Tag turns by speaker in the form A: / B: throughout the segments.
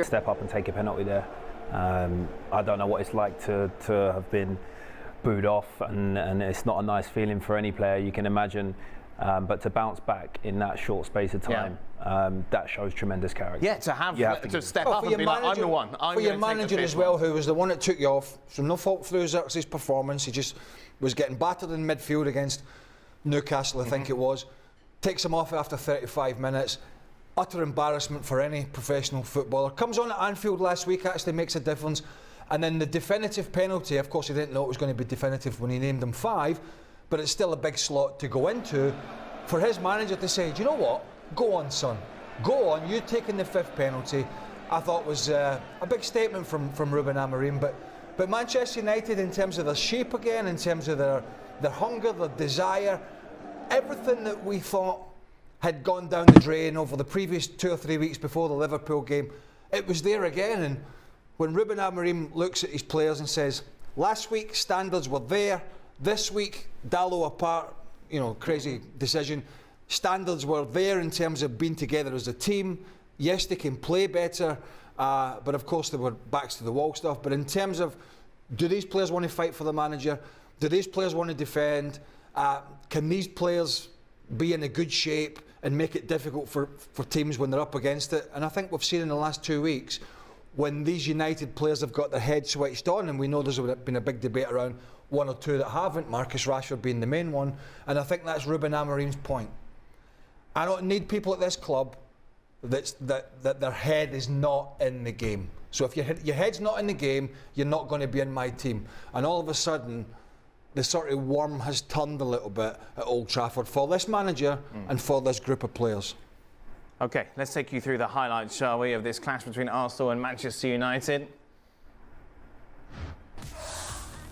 A: Step up and take a penalty there. I don't know what it's like to have been booed off, and it's not a nice feeling for any player, you can imagine. But to bounce back in that short space of time, that shows tremendous character.
B: Yeah, to step up and be like, I'm the one.
C: For your manager as well, who was the one that took you off, from no fault through Xerxes' performance, he just was getting battered in midfield against Newcastle, I think it was. Takes him off after 35 minutes. Utter embarrassment for any professional footballer. Comes on at Anfield last week, actually makes a difference. And then the definitive penalty, of course he didn't know it was going to be definitive when he named them 5, but it's still a big slot to go into. For his manager to say, do you know what? Go on, son. Go on, you taking the 5th penalty, I thought was a big statement from Ruben Amorim. But Manchester United, in terms of their shape again, in terms of their hunger, their desire, everything that we thought had gone down the drain over the previous 2 or 3 weeks before the Liverpool game, it was there again. And when Ruben Amorim looks at his players and says, last week standards were there, this week, Dalot apart, crazy decision, standards were there in terms of being together as a team. Yes, they can play better, but of course they were backs to the wall stuff. But in terms of, do these players want to fight for the manager? Do these players want to defend? Can these players be in a good shape and make it difficult for teams when they're up against it? And I think we've seen in the last 2 weeks, when these United players have got their heads switched on, and we know there's been a big debate around 1 or 2 that haven't, Marcus Rashford being the main one, and I think that's Ruben Amorim's point. I don't need people at this club that their head is not in the game. So if your head's not in the game, you're not going to be in my team. And all of a sudden, the sort of worm has turned a little bit at Old Trafford for this manager and for this group of players.
B: OK, let's take you through the highlights, shall we, of this clash between Arsenal and Manchester United.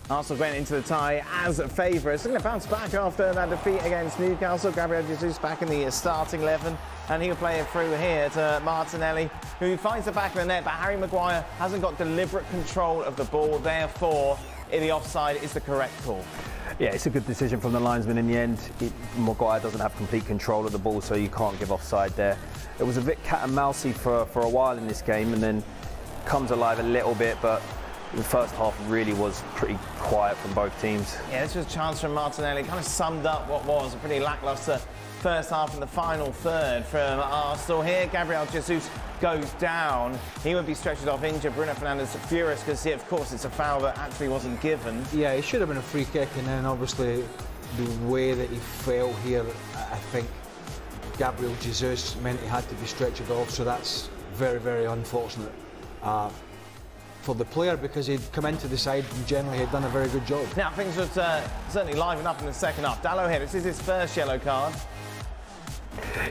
B: Arsenal went into the tie as favourites. They're going to bounce back after that defeat against Newcastle. Gabriel Jesus back in the starting 11, and he'll play it through here to Martinelli, who finds the back of the net, but Harry Maguire hasn't got deliberate control of the ball, therefore the offside is the correct call.
A: Yeah, it's a good decision from the linesman in the end. Maguire doesn't have complete control of the ball, so you can't give offside there. It was a bit cat and mousey for a while in this game, and then comes alive a little bit, but the first half really was pretty quiet from both teams. Yeah,
B: this was a chance from Martinelli. Kind of summed up what was a pretty lacklustre first half and the final third from Arsenal. Here, Gabriel Jesus goes down. He would be stretched off injured. Bruno Fernandes furious because, of course, it's a foul that actually wasn't given.
C: Yeah, it should have been a free kick, and then obviously the way that he fell here, I think Gabriel Jesus meant he had to be stretched off, so that's very, very unfortunate for the player, because he'd come into the side and generally had done a very good job.
B: Now, things would certainly liven up in the second half. Dalot here, this is his first yellow card.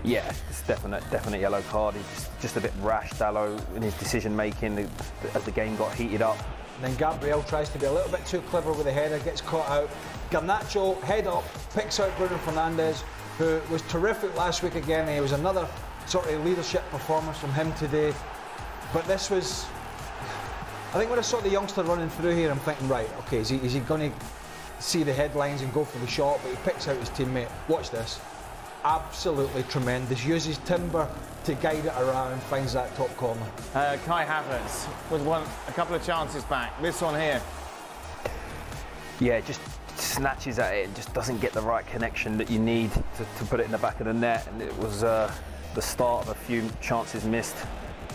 A: Yeah, it's definite yellow card. He's just a bit rash, Dalot, in his decision making as the game got heated up.
C: And then Gabriel tries to be a little bit too clever with the header, gets caught out. Garnacho, head up, picks out Bruno Fernandes, who was terrific last week again. He was another sort of leadership performance from him today. But this was, I think when I saw the youngster running through here, I'm thinking, right, okay, is he going to see the headlines and go for the shot? But he picks out his teammate. Watch this. Absolutely tremendous. Uses timber to guide it around, finds that top corner.
B: Kai Havertz with a couple of chances back. This one here.
A: Yeah, just snatches at it and just doesn't get the right connection that you need to put it in the back of the net. And it was the start of a few chances missed.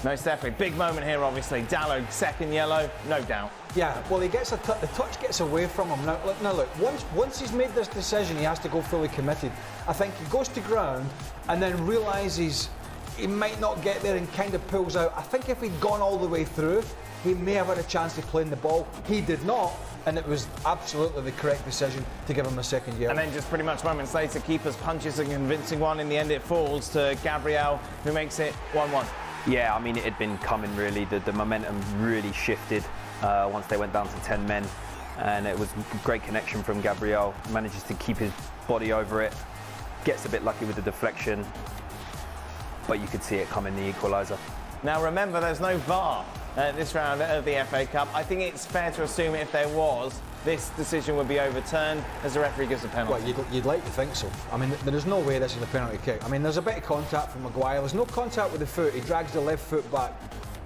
B: Most definitely. Big moment here, obviously. Dalot, second yellow, no doubt.
C: Yeah, well, he gets the touch gets away from him. Now look, once he's made this decision, he has to go fully committed. I think he goes to ground and then realises he might not get there and kind of pulls out. I think if he'd gone all the way through, he may have had a chance to play in the ball. He did not, and it was absolutely the correct decision to give him a second yellow.
B: And then just pretty much moments later, keeper's punches a convincing one. In the end, it falls to Gabriel, who makes it 1-1.
A: Yeah, I mean, it had been coming really. The momentum really shifted once they went down to 10 men. And it was a great connection from Gabriel. Manages to keep his body over it. Gets a bit lucky with the deflection. But you could see it coming, the equaliser.
B: Now, remember, there's no VAR this round of the FA Cup. I think it's fair to assume if there was, this decision would be overturned as the referee gives a penalty.
C: Well, you'd like to think so. I mean, there is no way this is a penalty kick. I mean, there's a bit of contact from Maguire. There's no contact with the foot. He drags the left foot back.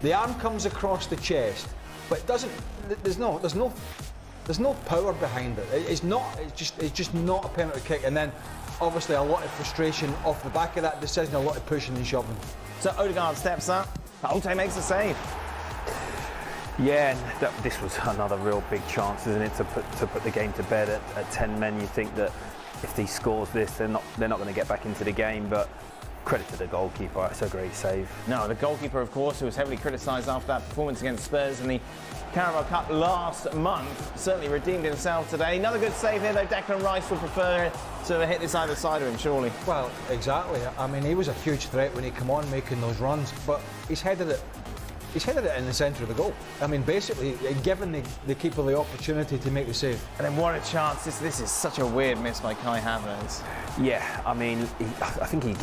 C: The arm comes across the chest, but it doesn't. There's no power behind it. It's just not a penalty kick. And then, obviously, a lot of frustration off the back of that decision, a lot of pushing and shoving.
B: So Odegaard steps up. Altay makes a save.
A: Yeah, and this was another real big chance, isn't it, to put the game to bed at 10 men. You think that if he scores this, they're not going to get back into the game. But credit to the goalkeeper, it's a great save.
B: No, the goalkeeper, of course, who was heavily criticised after that performance against Spurs in the Carabao Cup last month, certainly redeemed himself today. Another good save here, though. Declan Rice would prefer to hit this either side of him, surely.
C: Well, exactly. I mean, he was a huge threat when he came on making those runs, but he's headed it in the centre of the goal. I mean, basically, giving the keeper the opportunity to make the save.
B: And then what a chance. This is such a weird miss by Kai Havertz.
A: Yeah, I mean, I think he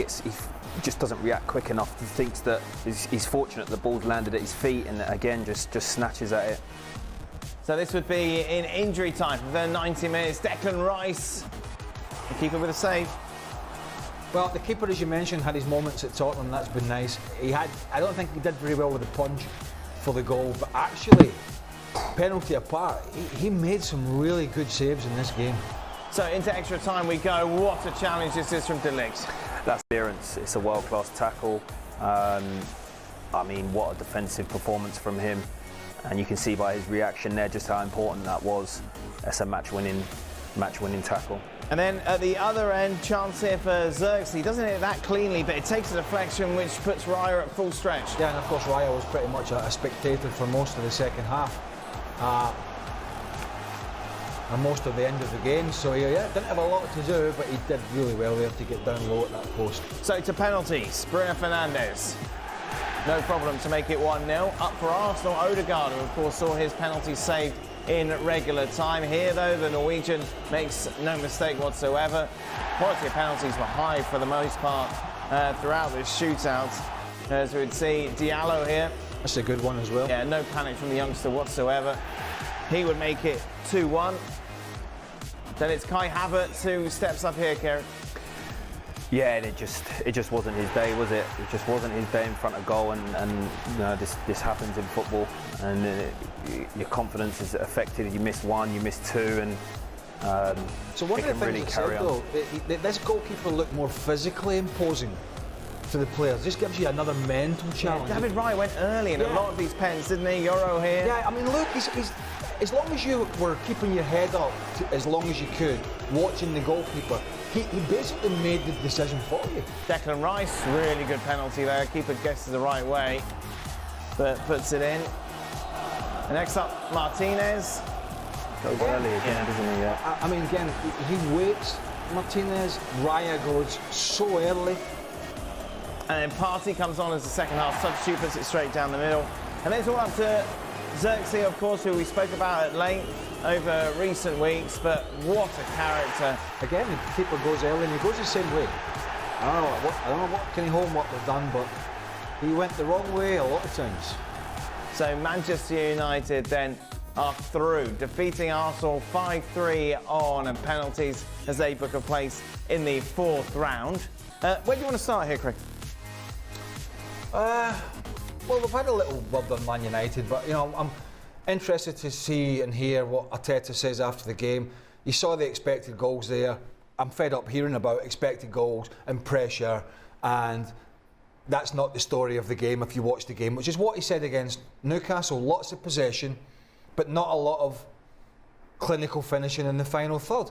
A: just doesn't react quick enough. He thinks that he's fortunate the ball's landed at his feet and again just snatches at it.
B: So this would be in injury time for the 90 minutes. Declan Rice, the keeper with a save.
C: Well, the keeper, as you mentioned, had his moments at Tottenham. That's been nice. I don't think he did very well with the punch for the goal, but actually, penalty apart, he made some really good saves in this game.
B: So into extra time we go. What a challenge this is from De Ligt.
A: That's clearance. It's a world-class tackle. I mean, what a defensive performance from him. And you can see by his reaction there just how important that was. That's a match-winning tackle.
B: And then at the other end, chance here for Xerxes. He doesn't hit it that cleanly, but it takes a deflection which puts Raya at full stretch.
C: Yeah, and of course Raya was pretty much a spectator for most of the second half. And most of the end of the game, so didn't have a lot to do, but he did really well there to get down low at that post.
B: So to penalties, Bruno Fernandes. No problem to make it 1-0. Up for Arsenal, Odegaard, who of course saw his penalty saved in regular time. Here though, the Norwegian makes no mistake whatsoever. Quality of penalties were high for the most part throughout this shootout. As we would see, Diallo here.
C: That's a good one as well.
B: Yeah, no panic from the youngster whatsoever. He would make it 2-1. Then it's Kai Havertz who steps up here, Kerry.
A: Yeah, and it just wasn't his day, was it? It just wasn't his day in front of goal, and you know, this happens in football, and your confidence is affected. You miss one, you miss two, and
C: so one of the things
A: really carry on.
C: Though, this goalkeeper looked more physically imposing to the players. This gives you another mental challenge.
B: David Raya went early in a lot of these pens, didn't he? Euro here.
C: Yeah, I mean, look, he's as long as you were keeping your head up as long as you could, watching the goalkeeper, he basically made the decision for you.
B: Declan Rice, really good penalty there. Keeper guesses the right way, but puts it in. And next up, Martinez.
A: Goes early again, doesn't he? Yeah.
C: I mean, again, he waits. Martinez, Raya goes so early.
B: And then Partey comes on as the second half substitute, puts it straight down the middle. And then it's all up to Xerxes, of course, who we spoke about at length over recent weeks, but what a character.
C: Again, the keeper goes early and he goes the same way. I don't know what Kenny Holmwood have done, but he went the wrong way a lot of times.
B: So Manchester United then are through, defeating Arsenal 5-3 on penalties as they book a place in the fourth round. Where do you want to start here, Craig?
C: Well, we've had a little word on Man United, but you know, I'm interested to see and hear what Arteta says after the game. You saw the expected goals there. I'm fed up hearing about expected goals and pressure, and that's not the story of the game if you watch the game, which is what he said against Newcastle. Lots of possession, but not a lot of clinical finishing in the final third.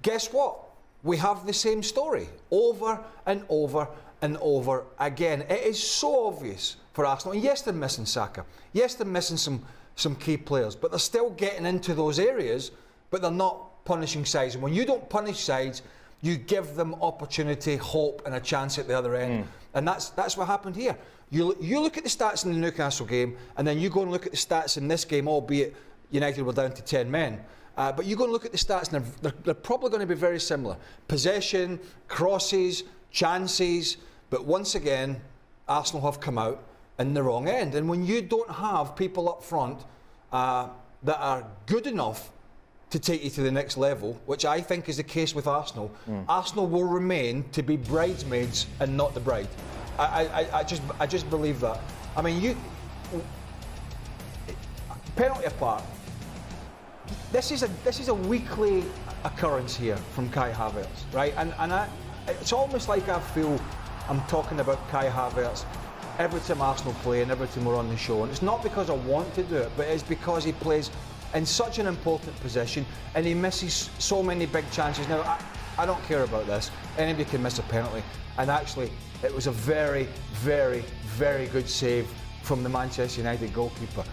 C: Guess what? We have the same story over and over and over again. It is so obvious for Arsenal. And yes, they're missing Saka. Yes, they're missing some key players, but they're still getting into those areas, but they're not punishing sides. And when you don't punish sides, you give them opportunity, hope, and a chance at the other end. And that's what happened here. You look at the stats in the Newcastle game, and then you go and look at the stats in this game, albeit United were down to 10 men. But you go and look at the stats, and they're probably going to be very similar. Possession, crosses, chances, but once again, Arsenal have come out in the wrong end. And when you don't have people up front that are good enough to take you to the next level, which I think is the case with Arsenal, Arsenal will remain to be bridesmaids and not the bride. I just believe that. I mean, penalty apart, this is a weekly occurrence here from Kai Havertz, right? And it's almost like I feel I'm talking about Kai Havertz every time Arsenal play and every time we're on the show. And it's not because I want to do it, but it's because he plays in such an important position and he misses so many big chances. Now, I don't care about this. Anybody can miss a penalty. And actually, it was a very, very, very good save from the Manchester United goalkeeper.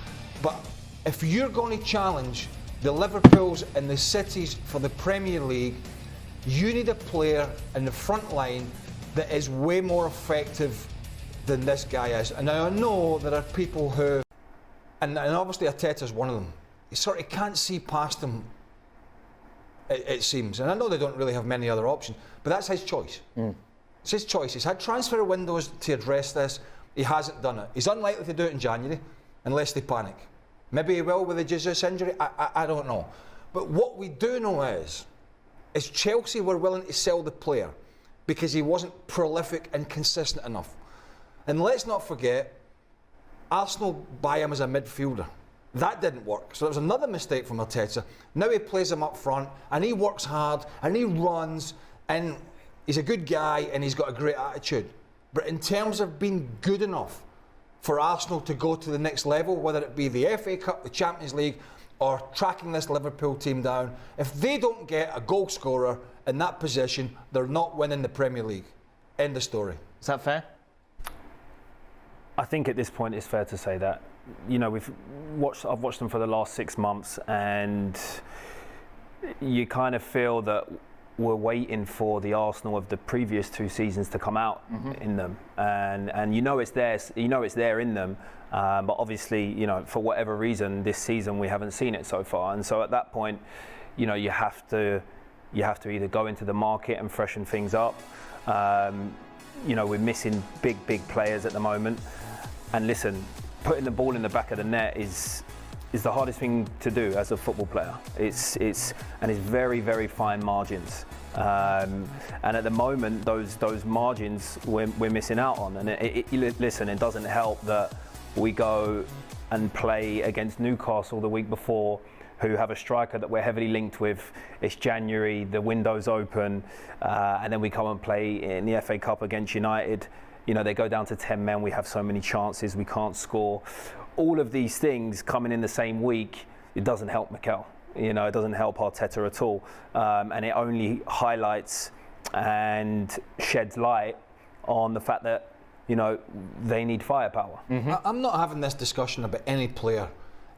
C: But if you're going to challenge the Liverpools and the Cities for the Premier League, you need a player in the front line that is way more effective than this guy is. And I know there are people who, and obviously Arteta's one of them, he sort of can't see past them, it seems. And I know they don't really have many other options, but that's his choice. It's his choice. He's had transfer windows to address this. He hasn't done it. He's unlikely to do it in January, unless they panic. Maybe he will with the Jesus injury, I don't know. But what we do know is Chelsea were willing to sell the player because he wasn't prolific and consistent enough. And let's not forget, Arsenal buy him as a midfielder. That didn't work. So it was another mistake from Arteta. Now he plays him up front and he works hard and he runs and he's a good guy and he's got a great attitude. But in terms of being good enough for Arsenal to go to the next level, whether it be the FA Cup, the Champions League, or tracking this Liverpool team down, if they don't get a goal scorer in that position, they're not winning the Premier League. End of story.
B: Is that fair?
A: I think at this point it's fair to say that. You know, I've watched them for the last 6 months, and you kind of feel that we're waiting for the Arsenal of the previous 2 seasons to come out in them, and you know it's there. You know it's there in them, but obviously, you know, for whatever reason, this season we haven't seen it so far. And so at that point, you know, you have to either go into the market and freshen things up. You know, we're missing big players at the moment. And listen, putting the ball in the back of the net is the hardest thing to do as a football player. It's very, very fine margins. And at the moment, those margins we're missing out on. And listen, it doesn't help that we go and play against Newcastle the week before, who have a striker that we're heavily linked with. It's January, the window's open, and then we come and play in the FA Cup against United. You know, they go down to 10 men, we have so many chances, we can't score. All of these things coming in the same week, it doesn't help Mikel. You know, it doesn't help Arteta at all. And it only highlights and sheds light on the fact that, you know, they need firepower.
C: I'm not having this discussion about any player,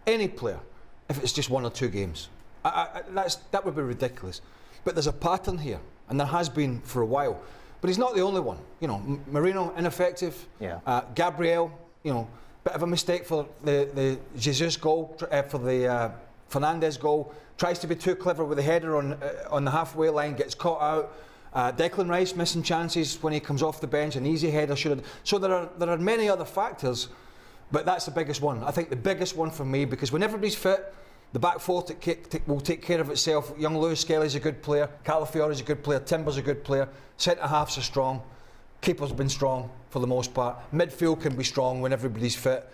C: if it's just 1 or 2 games. That would be ridiculous. But there's a pattern here, and there has been for a while. But he's not the only one. You know, Marino, ineffective.
B: Yeah.
C: Gabriel, you know, bit of a mistake for the Jesus goal, for the Fernandes goal. Tries to be too clever with the header on the halfway line, gets caught out. Declan Rice missing chances when he comes off the bench, an easy header should have. So there are many other factors, but that's the biggest one. I think the biggest one for me, because when everybody's fit, the back four will take care of itself. Young Lewis Skelly's a good player, Calafiore's a good player, Timber's a good player, centre halves are strong, keeper's been strong for the most part. Midfield can be strong when everybody's fit.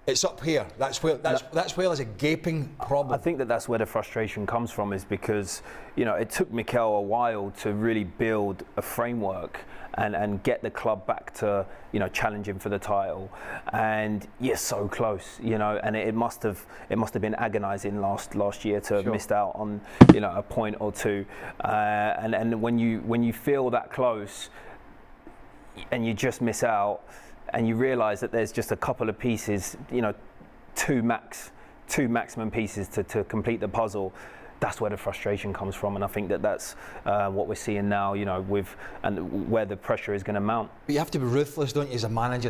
C: It's up here. That's where there's a gaping problem.
A: I think that's where the frustration comes from, is because, you know, it took Mikel a while to really build a framework and get the club back to, you know, challenging for the title. And you're so close, you know, and it must have been agonising last year to have missed out on, you know, a point or 2. And when you feel that close and you just miss out, and you realise that there's just a couple of pieces, you know, two maximum pieces to complete the puzzle, that's where the frustration comes from. And I think that's what we're seeing now, you know, where the pressure is going to mount.
C: But you have to be ruthless, don't you, as a manager?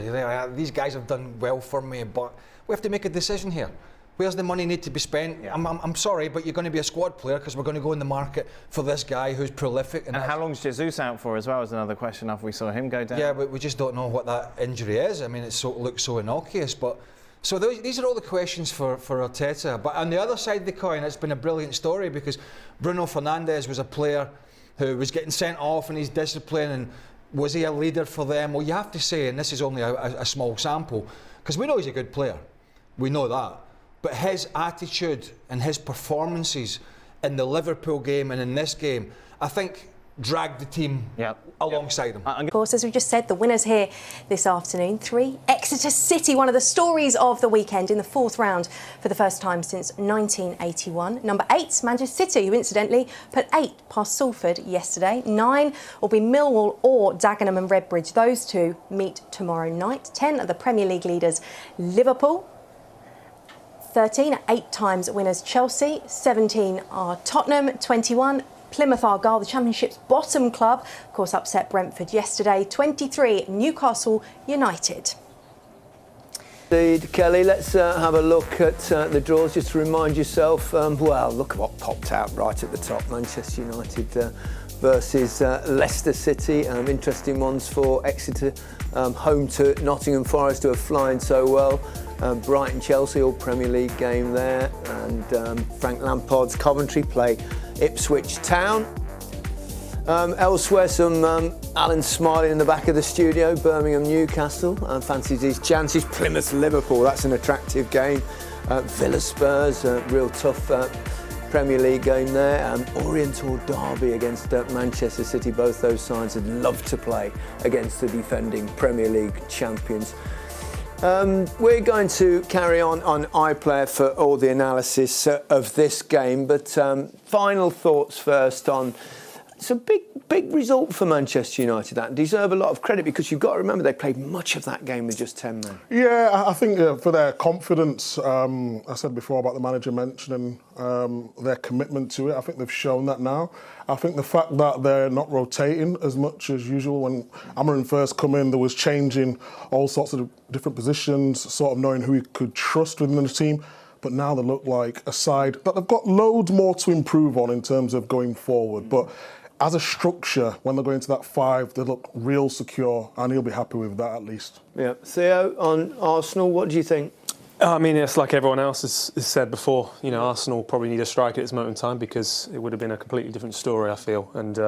C: These guys have done well for me, but we have to make a decision here. Where's the money need to be spent? Yeah. I'm sorry, but you're going to be a squad player because we're going to go in the market for this guy who's prolific.
B: And how long's Jesus out for as well is another question after we saw him go down.
C: Yeah, but we just don't know what that injury is. I mean, it looks so innocuous. But so these are all the questions for Arteta. But on the other side of the coin, it's been a brilliant story because Bruno Fernandes was a player who was getting sent off in his discipline, and was he a leader for them? Well, you have to say, and this is only a small sample, because we know he's a good player. We know that. But his attitude and his performances in the Liverpool game and in this game, I think, dragged the team alongside him.
D: Of course, as we just said, the winners here this afternoon, 3. Exeter City, one of the stories of the weekend, in the 4th round for the first time since 1981. Number 8, Manchester City, who incidentally put 8 past Salford yesterday. 9 will be Millwall or Dagenham and Redbridge. Those two meet tomorrow night. 10 are the Premier League leaders, Liverpool. 13 are 8 times winners Chelsea. 17 are Tottenham. 21 Plymouth Argyle, the Championship's bottom club, of course upset Brentford yesterday. 23 Newcastle United.
E: Indeed, Kelly, let's have a look at the draws just to remind yourself. Well, look at what popped out right at the top. Manchester United versus Leicester City. Interesting ones for Exeter, home to Nottingham Forest, who are flying so well. Brighton Chelsea, all Premier League game there. And Frank Lampard's Coventry play Ipswich Town. Elsewhere, some Alan smiling in the back of the studio. Birmingham Newcastle fancies his chances. Plymouth Liverpool, that's an attractive game. Villa Spurs, real tough Premier League game there. Oriental Derby against Manchester City. Both those sides would love to play against the defending Premier League champions. We're going to carry on iPlayer for all the analysis of this game, but final thoughts first on it's a big result for Manchester United that deserve a lot of credit, because you've got to remember they played much of that game with just 10 men.
F: Yeah, I think for their confidence, I said before about the manager mentioning their commitment to it. I think they've shown that now. I think the fact that they're not rotating as much as usual. When Amorim first come in, there was changing all sorts of different positions, sort of knowing who he could trust within the team. But now they look like a side that they've got loads more to improve on in terms of going forward. But as a structure, when they're going to that 5, they look real secure, and he'll be happy with that at least.
E: Yeah, Theo, on Arsenal, what do you think?
G: I mean, it's like everyone else has said before. You know, Arsenal probably need a striker at this moment in time, because it would have been a completely different story, I feel, and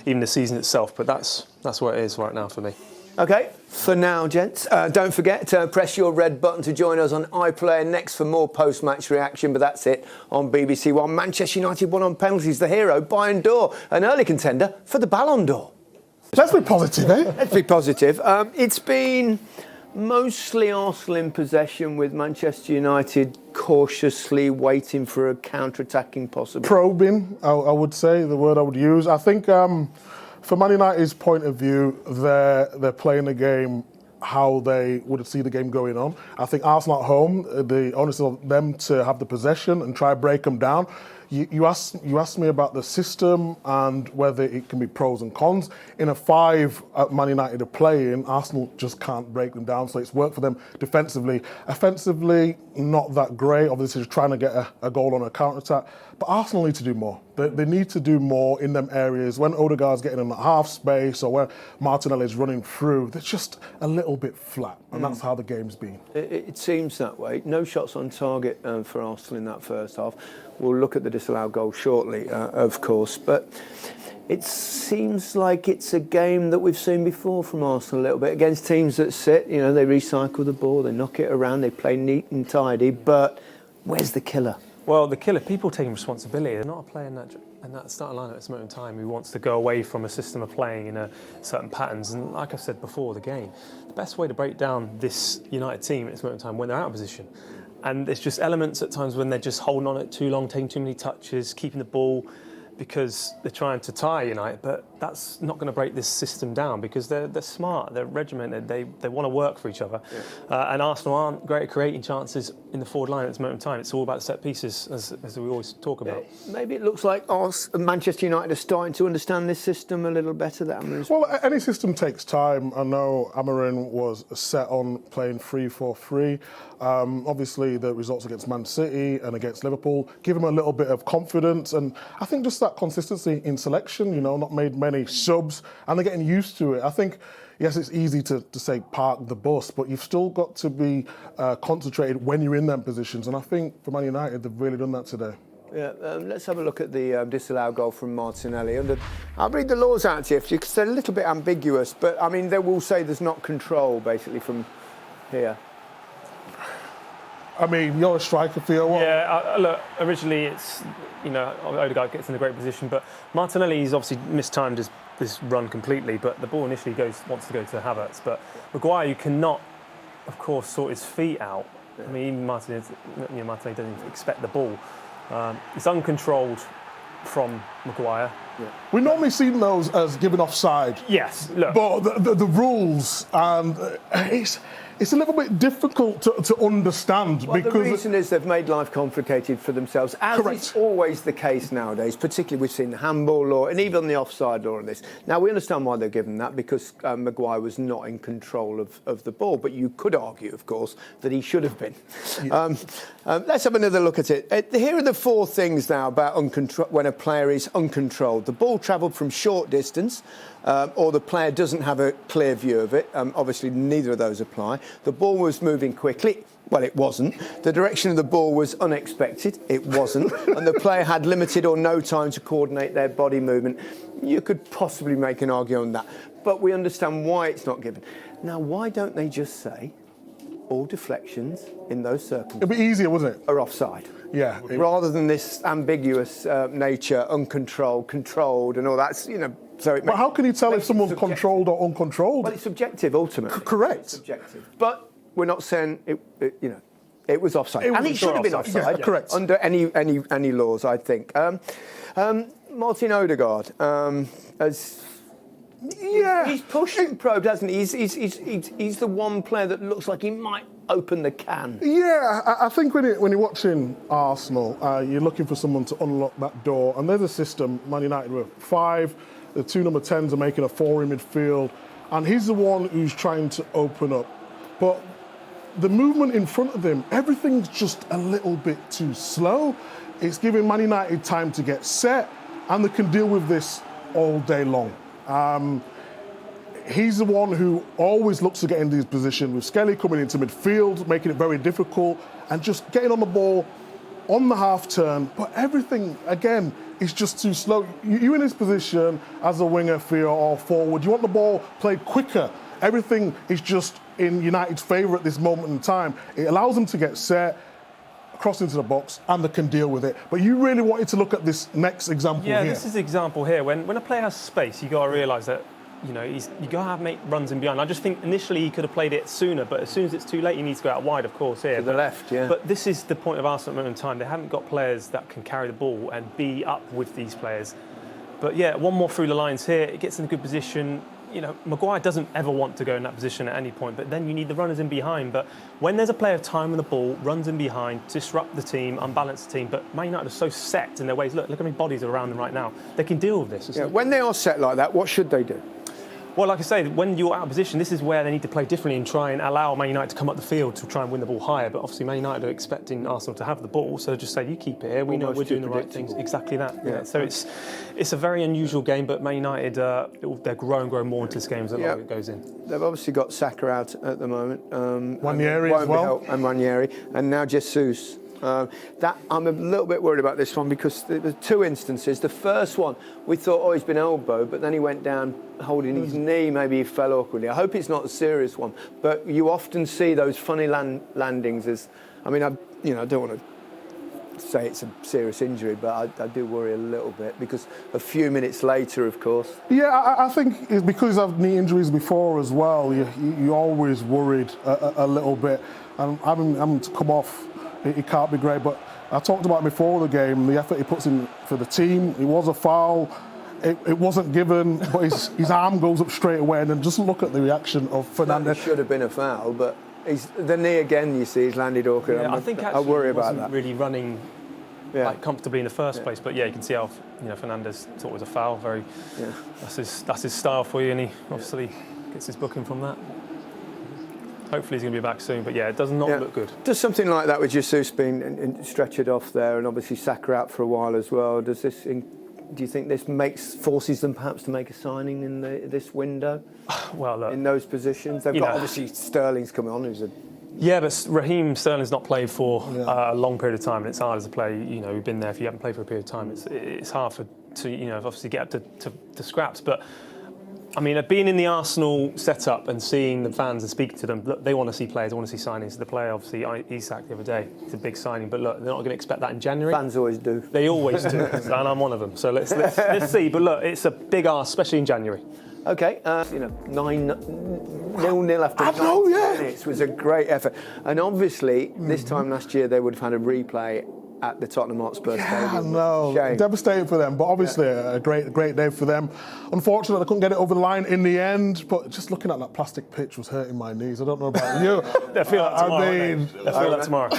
G: even the season itself. But that's where it is right now for me.
E: OK, for now, gents, don't forget to press your red button to join us on iPlayer next for more post-match reaction. But that's it on BBC One. Manchester United won on penalties. The hero, Bayindir, an early contender for the Ballon d'Or.
F: Let's be positive, eh?
E: Let's be positive. It's been mostly Arsenal in possession, with Manchester United cautiously waiting for a counter-attacking possibility.
F: Probing, I would say, the word I would use. I think from Man United's point of view, they're playing the game how they would see the game going on. I think Arsenal at home, the onus of them to have the possession and try to break them down. You asked me about the system and whether it can be pros and cons. In a 5 Man United are playing, Arsenal just can't break them down, so it's worked for them defensively. Offensively, not that great. Obviously, just trying to get a goal on a counter-attack. But Arsenal need to do more. They need to do more in them areas. When Odegaard's getting in the half space or when Martinelli's running through, they're just a little bit flat. And that's how the game's been.
E: It seems that way. No shots on target for Arsenal in that first half. We'll look at the disallowed goal shortly, of course. But it seems like it's a game that we've seen before from Arsenal a little bit. Against teams that sit, you know, they recycle the ball, they knock it around, they play neat and tidy. But where's the killer?
G: Well, the killer, people taking responsibility. They're not a player in that starting lineup at this moment in time who wants to go away from a system of playing in certain patterns. And like I said before, the game, the best way to break down this United team at this moment in time when they're out of position. And there's just elements at times when they're just holding on it too long, taking too many touches, keeping the ball, because they're trying to tie United. But that's not going to break this system down, because they're smart, they're regimented, they want to work for each other. Yeah. And Arsenal aren't great at creating chances in the forward line at this moment in time. It's all about set pieces, as we always talk about.
E: Maybe it looks like Manchester United are starting to understand this system a little better.
F: Well, any system takes time. I know Amorim was set on playing 3-4-3. Obviously, the results against Man City and against Liverpool give him a little bit of confidence. And I think just that consistency in selection, you know, not made many subs, and they're getting used to it. I think, yes, it's easy to say park the bus, but you've still got to be concentrated when you're in them positions. And I think for Man United, they've really done that today.
E: Yeah, let's have a look at the disallowed goal from Martinelli. I'll read the laws out to you, because they're a little bit ambiguous, but I mean, they will say there's not control, basically, from here.
F: I mean, you're a striker, Theo. What?
G: Yeah, look, originally it's, Odegaard gets in a great position, but Martinelli's obviously mistimed this run completely, but the ball initially wants to go to Havertz. But Maguire, you cannot, of course, sort his feet out. I mean, even Martinelli doesn't expect the ball. It's uncontrolled from Maguire.
F: Yeah. We normally see those as giving offside.
G: Yes, look.
F: But the rules, and it's a little bit difficult to understand.
E: Well,
F: because
E: the reason is they've made life complicated for themselves, as
F: Correct.
E: is always the case nowadays, particularly we've seen the handball law and even the offside law on this. Now, we understand why they're given that, because Maguire was not in control of the ball, but you could argue, of course, that he should have been. Yeah. Let's have another look at it. Here are the 4 things now about when a player is uncontrolled. The ball travelled from short distance, or the player doesn't have a clear view of it. Obviously, neither of those apply. The ball was moving quickly. Well, it wasn't. The direction of the ball was unexpected. It wasn't. And the player had limited or no time to coordinate their body movement. You could possibly make an argument on that. But we understand why it's not given. Now, why don't they just say all deflections in those circumstances
F: it'd be easier, wouldn't it?
E: Are offside?
F: Yeah.
E: Rather than this ambiguous nature, uncontrolled, controlled, and all that. So
F: but how can you tell if someone's controlled or uncontrolled?
E: Well, it's subjective, ultimately.
F: Correct.
E: It's subjective. But we're not saying it was offside, and it should have been offside.
F: Yeah, correct.
E: Under any laws, I think. Martin Odegaard, he's pushed and probed, hasn't he? He's the one player that looks like he might open the can.
F: Yeah, I think when you're watching Arsenal, you're looking for someone to unlock that door, and there's a system. Man United with 5, the 2 number 10s are making a 4 in midfield, and he's the one who's trying to open up. But the movement in front of him, everything's just a little bit too slow. It's giving Man United time to get set, and they can deal with this all day long. He's the one who always looks to get into his position, with Skelly coming into midfield, making it very difficult, and just getting on the ball on the half turn. But everything, again, is just too slow. You in his position as a winger, Theo, or forward, you want the ball played quicker. Everything is just in United's favour at this moment in time. It allows them to get set, cross into the box, and they can deal with it. But you really wanted to look at this next example here.
G: Yeah, this is the example here. When a player has space, you got to realise that you got to make runs in behind. I just think initially he could have played it sooner, but as soon as it's too late, he needs to go out wide, of course, here.
E: To the left, yeah.
G: But this is the point of Arsenal at the moment in time. They haven't got players that can carry the ball and be up with these players. But yeah, one more through the lines here. It gets in a good position. Maguire doesn't ever want to go in that position at any point, but then you need the runners in behind. But when there's a player of time with the ball, runs in behind, disrupt the team, unbalance the team. But Man United are so set in their ways. Look how many bodies are around them right now. They can deal with this.
E: Yeah, when they are set like that, what should they do?
G: Well, like I say, when you're out of position, this is where they need to play differently and try and allow Man United to come up the field to try and win the ball higher. But obviously, Man United are expecting Arsenal to have the ball, so just say, you keep it here. We know we're doing the right things. Exactly that. Yeah. So it's a very unusual game, but Man United, they're growing more into this game as the longer it goes in.
E: They've obviously got Saka out at the moment.
F: Ranieri as well.
E: And Ranieri. And now Jesus. That I'm a little bit worried about this one, because there were 2 instances. The first one, we thought, he's been elbowed, but then he went down holding his knee. Maybe he fell awkwardly. I hope it's not a serious one, but you often see those funny landings. I don't want to say it's a serious injury, but I do worry a little bit, because a few minutes later, of course.
F: Yeah, I think it's because of knee injuries before as well. You're always worried a little bit, and having to come off. It can't be great, but I talked about before the game, the effort he puts in for the team. It was a foul. It wasn't given, but his arm goes up straight away, and then just look at the reaction of Fernandes.
E: It should have been a foul, but the knee again, you see, he's landed awkward.
G: Yeah, I think actually
E: I worry
G: he
E: about
G: wasn't
E: that.
G: really running comfortably in the first place, but you can see how Fernandes thought it was a foul. That's his style for you, and he obviously gets his booking from that. Hopefully he's going to be back soon, but it does not look good.
E: Does something like that with Jesus being stretchered off there, and obviously Saka out for a while as well, do you think this forces them perhaps to make a signing in this window?
G: Well, look,
E: in those positions, they've got obviously Sterling's coming on, who's a...
G: Yeah, but Raheem Sterling's not played for a long period of time, and it's hard as a player. You've been there. If you haven't played for a period of time, it's hard to obviously get up to scraps, but. I mean, being in the Arsenal setup and seeing the fans and speaking to them, look, they want to see players, they want to see signings. The player, obviously, Isak the other day, it's a big signing, but look, they're not going to expect that in January.
E: Fans always do.
G: They always do, and I'm one of them. So let's see. But look, it's a big ask, especially in January.
E: Okay, 9-0 after 90 minutes was a great effort. And obviously, this time last year, they would have had a replay at the Tottenham Hotspur Stadium.
F: No, devastating for them, but obviously a great day for them. Unfortunately, I couldn't get it over the line in the end, but just looking at that plastic pitch was hurting my knees. I don't know about you.
G: They'll feel that tomorrow. They'll feel that tomorrow.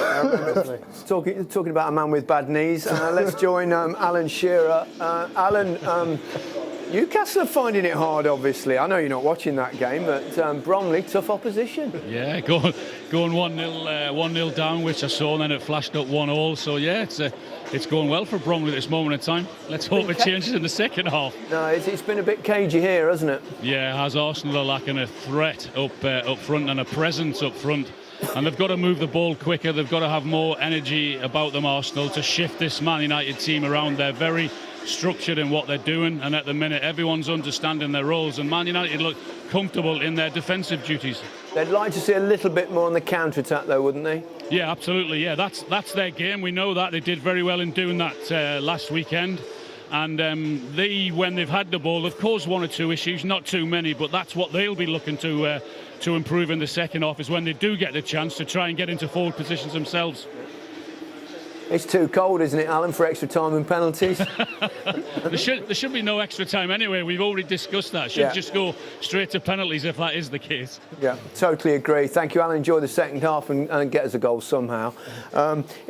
E: Talking about a man with bad knees, let's join Alan Shearer. Alan, Newcastle are finding it hard, obviously. I know you're not watching that game, but Bromley, tough opposition.
H: Yeah, going 1-0 down, which I saw, and then it flashed up 1-1. So yeah, it's going well for Bromley at this moment in time. Let's hope it changes in the second half.
E: No, it's been a bit cagey here, hasn't it?
H: Yeah, as Arsenal are lacking a threat up front and a presence up front. And they've got to move the ball quicker. They've got to have more energy about them, Arsenal, to shift this Man United team around. They're very structured in what they're doing, and at the minute everyone's understanding their roles, and Man United look comfortable in their defensive duties.
E: They'd like to see a little bit more on the counter-attack though, wouldn't they?
H: Yeah, absolutely. Yeah, that's their game. We know that. They did very well in doing that last weekend, and when they've had the ball, they've caused one or two issues, not too many, but that's what they'll be looking to improve in the second half, is when they do get the chance to try and get into forward positions themselves.
E: It's too cold, isn't it, Alan, for extra time and penalties?
H: There should be no extra time anyway. We've already discussed that. Should just go straight to penalties if that is the case.
E: Yeah, totally agree. Thank you, Alan. Enjoy the second half and get us a goal somehow.